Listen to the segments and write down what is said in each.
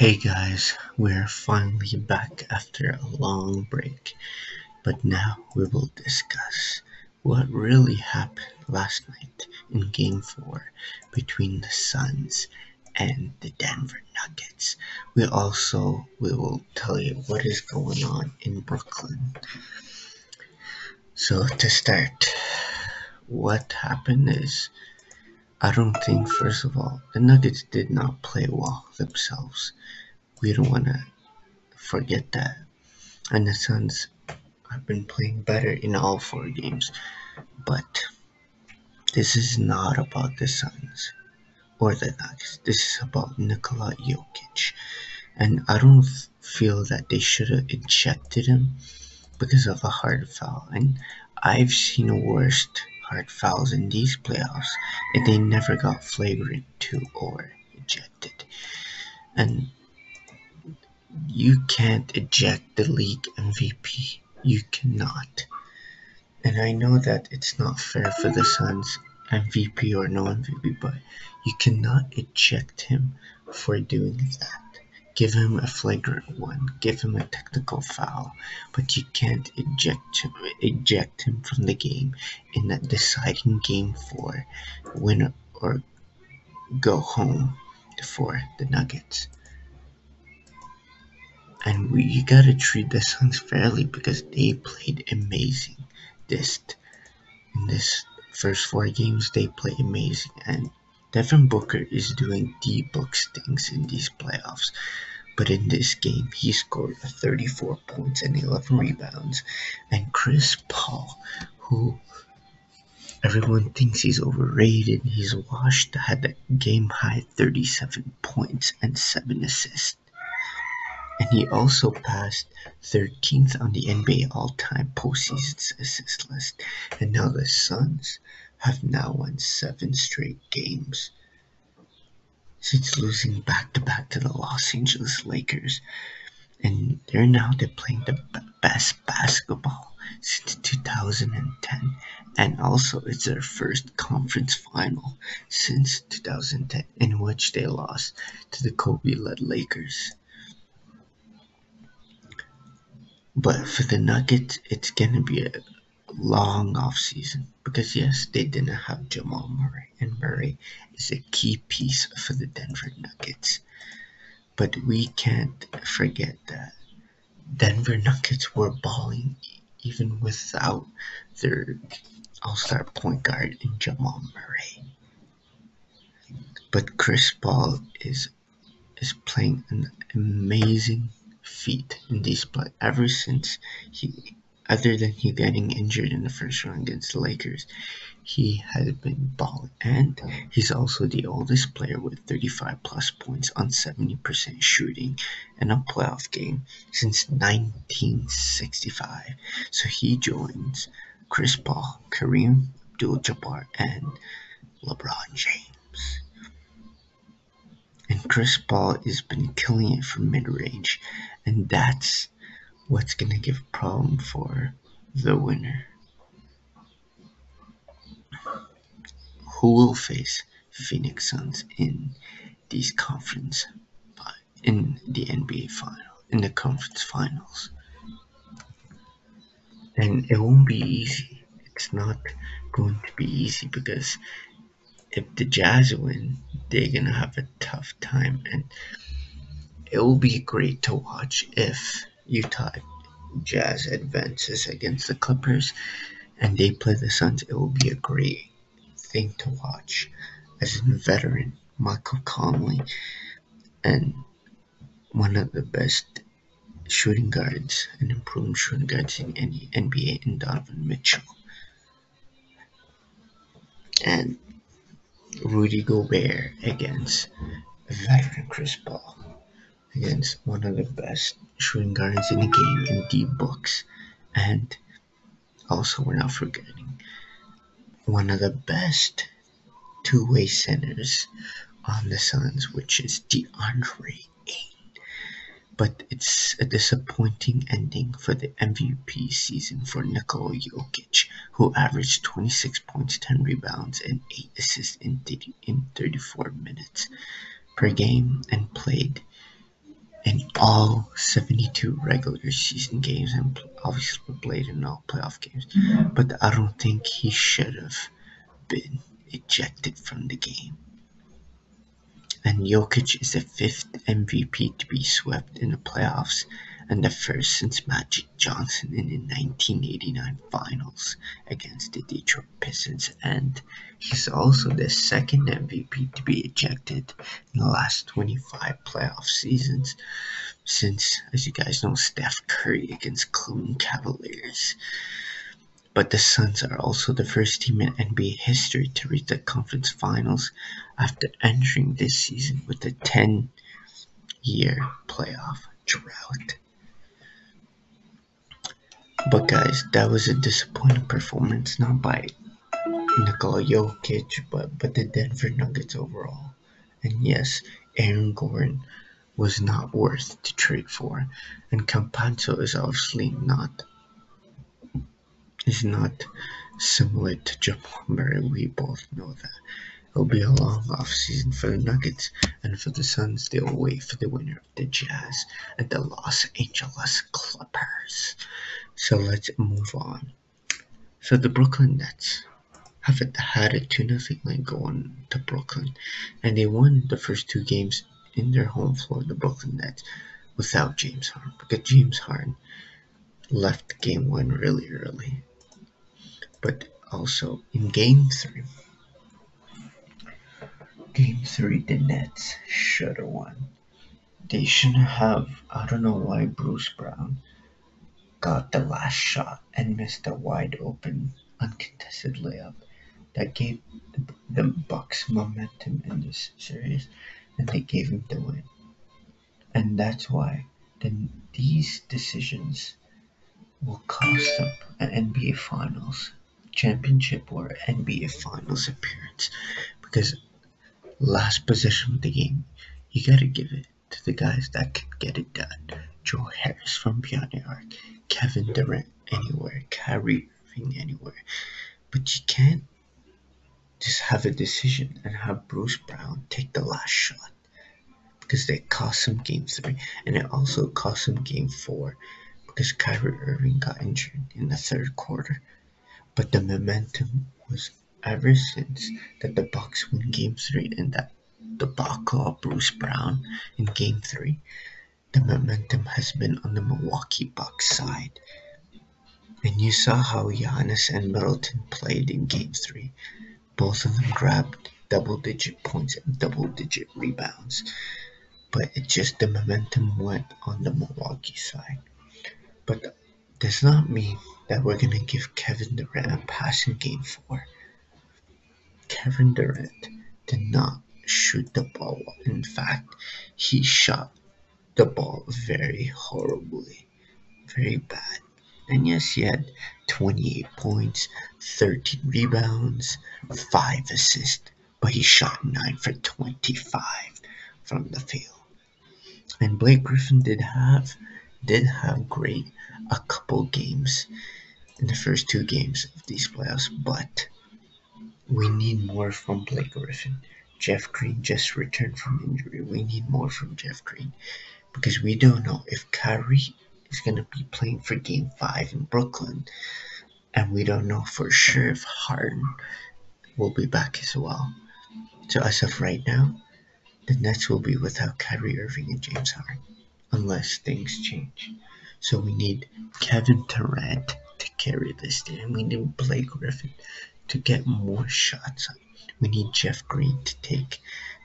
Hey guys, we're finally back after a long break, but now we will discuss what really happened last night in Game 4 between the Suns and the Denver Nuggets. We will tell you what is going on in Brooklyn. So to start, what happened is I don't think first of all the Nuggets did not play well themselves. We don't want to forget that. And the Suns have been playing better in all four games. But this is not about the Suns or the Nuggets. This is about Nikola Jokic. And I don't feel that they should have ejected him because of a hard foul. And I've seen worse hard fouls in these playoffs, and they never got flagrant 2 or ejected. And you can't eject the league MVP. You cannot. And I know that it's not fair for the Suns, MVP or no MVP, but you cannot eject him for doing that. Give him a flagrant one, give him a technical foul, but you can't eject him from the game in that deciding game 4, win or go home for the Nuggets. And you gotta treat the Suns fairly because they played amazing in this first 4 games. They play amazing, and Devin Booker is doing the Books things in these playoffs. But in this game, he scored 34 points and 11 rebounds. And Chris Paul, who everyone thinks he's overrated, he's washed, had a game high 37 points and 7 assists. And he also passed 13th on the NBA all-time postseason assist list. And now the Suns have now won 7 straight games since losing back-to-back to the Los Angeles Lakers. And they're playing the best basketball since 2010. And also it's their first conference final since 2010, in which they lost to the Kobe-led Lakers. But for the Nuggets, it's going to be a long off season because yes, they didn't have Jamal Murray, and Murray is a key piece for the Denver Nuggets. But we can't forget that Denver Nuggets were balling even without their all-star point guard in Jamal Murray. But Chris Paul is playing an amazing feat in these play ever since other than he getting injured in the first round against the Lakers, he has been balling. And he's also the oldest player with 35 plus points on 70% shooting in a playoff game since 1965. So he joins Chris Paul, Kareem Abdul-Jabbar, and LeBron James. And Chris Paul has been killing it from mid-range, and that's what's going to give a problem for the winner. Who will face Phoenix Suns in these in the NBA final, in the conference finals? And it won't be easy. It's not going to be easy because if the Jazz win, they're going to have a tough time, and it will be great to watch if Utah Jazz advances against the Clippers and they play the Suns. It will be a great thing to watch as a veteran Michael Conley and one of the best shooting guards and improved shooting guards in any NBA in Donovan Mitchell and Rudy Gobert against veteran Chris Paul against one of the best shooting guards in the game in the books. And also, we're not forgetting one of the best two-way centers on the Suns, which is DeAndre Ayton. But it's a disappointing ending for the MVP season for Nikola Jokic, who averaged 26 points, 10 rebounds, and 8 assists in 34 minutes per game and played in all 72 regular season games and obviously played in all playoff games. But I don't think he should have been ejected from the game. And Jokic is the fifth MVP to be swept in the playoffs and the first since Magic Johnson in the 1989 finals against the Detroit Pistons. And he's also the second MVP to be ejected in the last 25 playoff seasons since, as you guys know, Steph Curry against Cleveland Cavaliers. But the Suns are also the first team in NBA history to reach the conference finals after entering this season with a 10-year playoff drought. But guys, that was a disappointing performance, not by Nikola Jokic, but the Denver Nuggets overall. And yes, Aaron Gordon was not worth to trade for, and Campazzo is not similar to Jamal Murray. We both know that. It'll be a long offseason for the Nuggets, and for the Suns, they'll wait for the winner of the Jazz and the Los Angeles Clippers. So let's move on. So the Brooklyn Nets have had a 2-0 lead going to Brooklyn, and they won the first two games in their home floor, the Brooklyn Nets, without James Harden, because James Harden left game one really early. But also in game three, the Nets should have won. They shouldn't have. I don't know why Bruce Brown got the last shot and missed a wide open, uncontested layup that gave the Bucks momentum in this series, and they gave him the win. And that's why these decisions will cost them an NBA Finals championship or NBA Finals appearance, because last possession of the game, you gotta give it to the guys that can get it done. Joe Harris from beyond the arc, Kevin Durant anywhere, Kyrie Irving anywhere. But you can't just have a decision and have Bruce Brown take the last shot, because that cost him game three, and it also cost him game four because Kyrie Irving got injured in the third quarter. But the momentum was ever since that the Bucks won game three and that debacle of Bruce Brown in game three, the momentum has been on the Milwaukee Bucks side. And you saw how Giannis and Middleton played in game three. Both of them grabbed double-digit points and double-digit rebounds. But it just, the momentum went on the Milwaukee side. But does not mean that we're going to give Kevin Durant a pass in game four. Kevin Durant did not shoot the ball well. In fact, he shot the ball very horribly, very bad. And yes, he had 28 points, 13 rebounds, 5 assists, but he shot 9 for 25 from the field. And Blake Griffin did have great a couple games in the first two games of these playoffs, but we need more from Blake Griffin. Jeff Green just returned from injury. We need more from Jeff Green, because we don't know if Kyrie is going to be playing for game 5 in Brooklyn, and we don't know for sure if Harden will be back as well. So as of right now, the Nets will be without Kyrie Irving and James Harden, unless things change. So we need Kevin Durant to carry this team. We need Blake Griffin to get more shots up. We need Jeff Green to take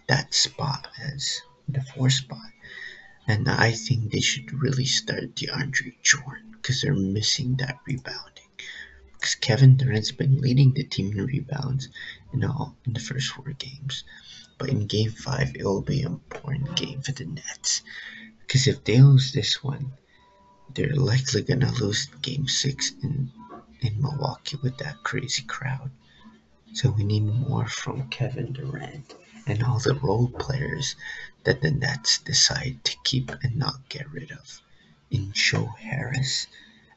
that spot as the 4th spot. And I think they should really start DeAndre Jordan, because they're missing that rebounding. Because Kevin Durant's been leading the team in rebounds in the first 4 games. But in game 5, it will be an important game for the Nets. Because if they lose this one, they're likely going to lose game 6 in Milwaukee with that crazy crowd. So we need more from Kevin Durant and all the role players that the Nets decide to keep and not get rid of in Joe Harris.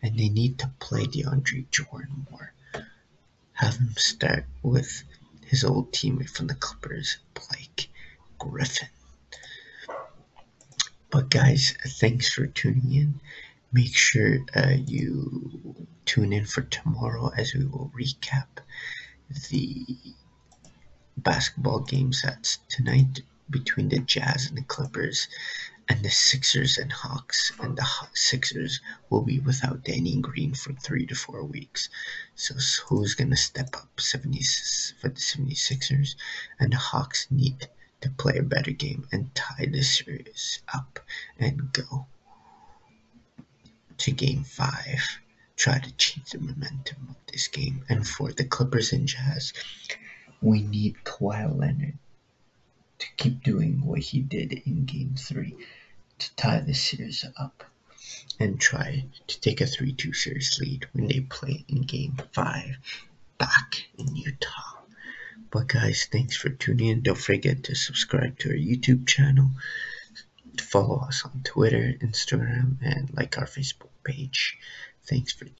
And they need to play DeAndre Jordan more. Have him start with his old teammate from the Clippers, Blake Griffin. But guys, thanks for tuning in. Make sure you tune in for tomorrow as we will recap the basketball games that's tonight between the Jazz and the Clippers, and the Sixers and Hawks. And the Sixers will be without Danny Green for 3 to 4 weeks. So who's gonna step up? 70s for the 76ers, and the Hawks need to play a better game and tie the series up and go to game 5. Try to change the momentum of this game. And for the Clippers and Jazz, we need Kawhi Leonard to keep doing what he did in game 3 to tie the series up and try to take a 3-2 series lead when they play in game 5 back in Utah. But guys, thanks for tuning in. Don't forget to subscribe to our YouTube channel, follow us on Twitter, Instagram, and like our Facebook page. Thanks for